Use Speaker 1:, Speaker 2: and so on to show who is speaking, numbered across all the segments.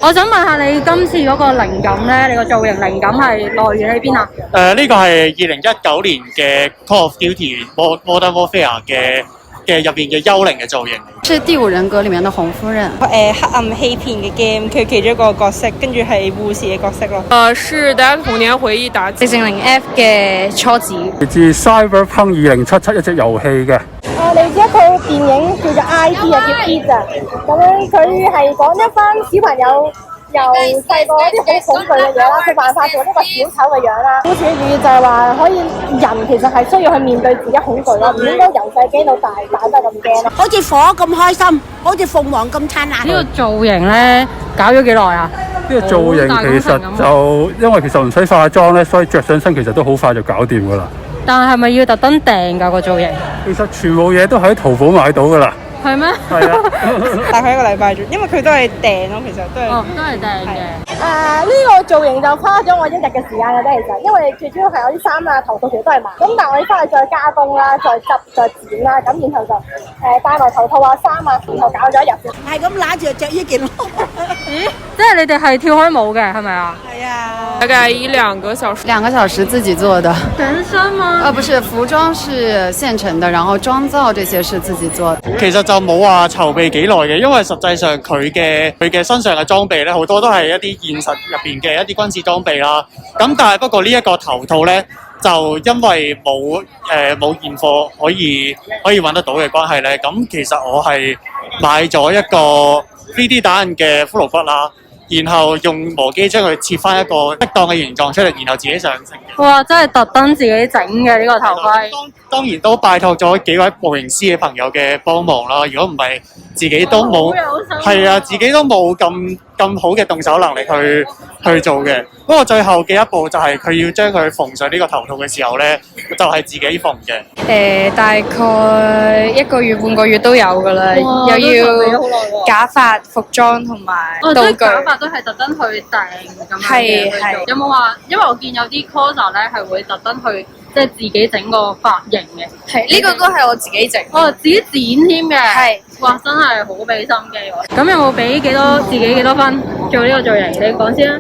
Speaker 1: 我想問下你今次嗰個靈感咧，你個造型靈感係來源喺邊啊？
Speaker 2: 呢個係2019年嘅 Call of Duty Modern Warfare 嘅入邊嘅幽靈嘅造型。
Speaker 3: 是《第五人格》裡面的紅夫人。
Speaker 4: 黑暗欺騙嘅 game， 佢其中一個角色，跟住係護士嘅角色咯。
Speaker 5: 是大家童年回憶打
Speaker 6: 直情零 F 嘅初子。
Speaker 7: 嚟自 Cyberpunk 2077一隻遊戲嘅。
Speaker 8: 嚟自一套電影叫做 IT 啊，叫 It 啊。咁樣佢係講一班小朋友由細個一啲好恐懼嘅嘢啦，佢辦法做呢個小丑嘅樣啦。故事嘅寓意就係話，可以人其實係需要去面對自己恐懼咯，唔應該由細驚到大，大都係咁驚咯。
Speaker 9: 好似火咁開心，好似鳳凰咁燦爛。
Speaker 1: 呢個造型咧搞咗幾耐啊？
Speaker 7: 呢個造型其實就因為其實唔使化妝咧，所以着上身其實都好快就搞掂㗎啦。
Speaker 1: 但係咪要特登訂㗎個造型？
Speaker 7: 其實全部嘢都喺淘寶買到㗎啦。
Speaker 1: 係咩？
Speaker 7: 係啊，
Speaker 4: 大概一個禮拜啫，因為佢都係訂咯，其實都係。
Speaker 1: 哦，都係訂嘅。
Speaker 8: 呢個造型就花咗我1日嘅時間嘅啫，其實，因為最主要係我啲衫啊、頭套其實都係買，咁但係我要翻去再加工啦、再執、再剪啦，咁然後就戴埋頭套啊、衫啊，然後搞咗1日先。
Speaker 9: 係咁揦住着呢件咯。
Speaker 1: 咦？即係你哋係跳開舞嘅係咪啊？
Speaker 4: 係啊。
Speaker 5: 大概1-2個小時。
Speaker 3: 2個小時自己做的。
Speaker 1: 全身嗎？
Speaker 3: 不是，服裝是現成的，然後妝造這些是自己做的。
Speaker 2: 其實就冇話籌備幾耐嘅，因為實際上佢嘅身上嘅裝備咧，好多都係一啲現實入邊嘅一啲軍事裝備啦。咁但係不過呢一個頭套咧，就因為冇現貨可以揾得到嘅關係咧，咁其實我係買咗一個 3D 打印嘅骷髏骨啦。然後用磨機將佢切翻一個適當嘅形狀出嚟，然後自己上色嘅。
Speaker 1: 哇！真係特登自己整嘅呢個頭盔。
Speaker 2: 當然都拜託咗幾位模型師嘅朋友嘅幫忙啦。如果唔係，自己都冇係啊，自己都冇咁好嘅動手能力去做嘅。不過最後嘅一步就係佢要將佢縫上呢個頭套嘅時候咧，就係自己縫嘅。
Speaker 6: 大概1個月半個月都有㗎啦，又要假髮、服裝同埋道具。
Speaker 1: 假髮都係特登去訂咁樣嘅。
Speaker 6: 係。
Speaker 1: 有冇話？因為我見有啲 coser 咧係會特登去即係自己整個髮型嘅。
Speaker 6: 係呢個都係我自己整。
Speaker 1: 哦，自己剪添嘅。
Speaker 6: 係。
Speaker 1: 哇！真係好俾心機喎。咁有冇俾自己幾多分做呢個造型？你講先啊。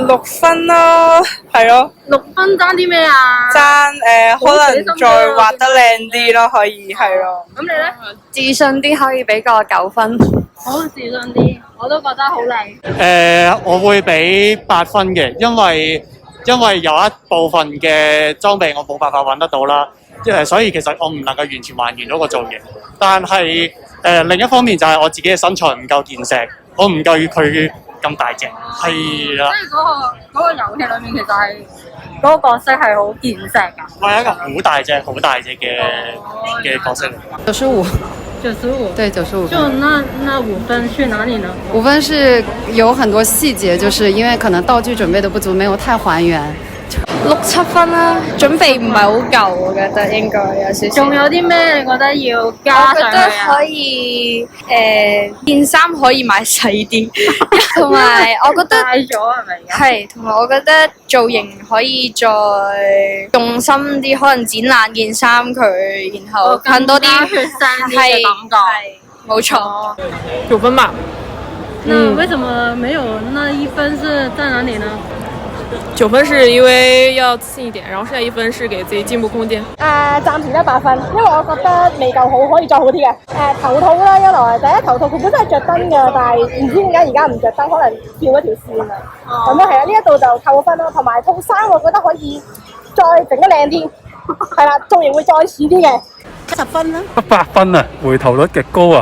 Speaker 4: 6分咯，係咯。
Speaker 1: 6分爭啲咩啊？
Speaker 4: 爭可能再畫得靚啲咯，可以係咯。
Speaker 1: 咁你咧？
Speaker 6: 自信啲可以俾個9分。
Speaker 1: 好自信啲，我都覺得好靚。
Speaker 2: 我會俾8分嘅，因為有一部分嘅裝備我冇辦法揾得到啦，所以其實我唔能夠完全還原到個造型。但係另一方面就係我自己嘅身材唔夠健碩，我唔夠佢咁大隻，係啦。
Speaker 1: 即係嗰個遊戲裏面其實係嗰個角色係好健碩㗎。
Speaker 2: 我係一個好大隻嘅角色。
Speaker 3: 95。
Speaker 1: 95。
Speaker 3: 對，95分。
Speaker 1: 就那5分去哪裡呢
Speaker 3: ？5分是有很多細節，就是因為可能道具準備得不足，沒有太還原。
Speaker 6: 6、7分啦，準備唔係好夠，我覺得應該有少少。
Speaker 1: 仲有啲咩你覺得要加上去啊？
Speaker 6: 我覺得可以件衫可以買細啲，同埋我覺得
Speaker 1: 大咗係咪？
Speaker 6: 係，同埋我覺得造型可以再用心啲，可能剪爛件衫佢，然後噴多啲
Speaker 1: 血腥啲嘅感覺。
Speaker 6: 係，冇錯。
Speaker 5: 9分吧。
Speaker 1: 那為什麼沒有那1分是在哪裡呢
Speaker 5: ？9分是因為要自信一點，然後剩下1分是給自己進步空間。
Speaker 8: 暫時得8分，因為我覺得未夠好，可以再好啲嘅。頭套啦，一來第一頭套佢本身係着燈嘅，但係唔知點解而家唔着燈，可能跳一條線啊。咁樣係啊，呢一度就扣分咯。同埋套衫，我覺得可以再整得靚啲，係啦，造型會再似啲嘅。
Speaker 9: 10分啦。
Speaker 7: 得8分啊，回頭率極高啊！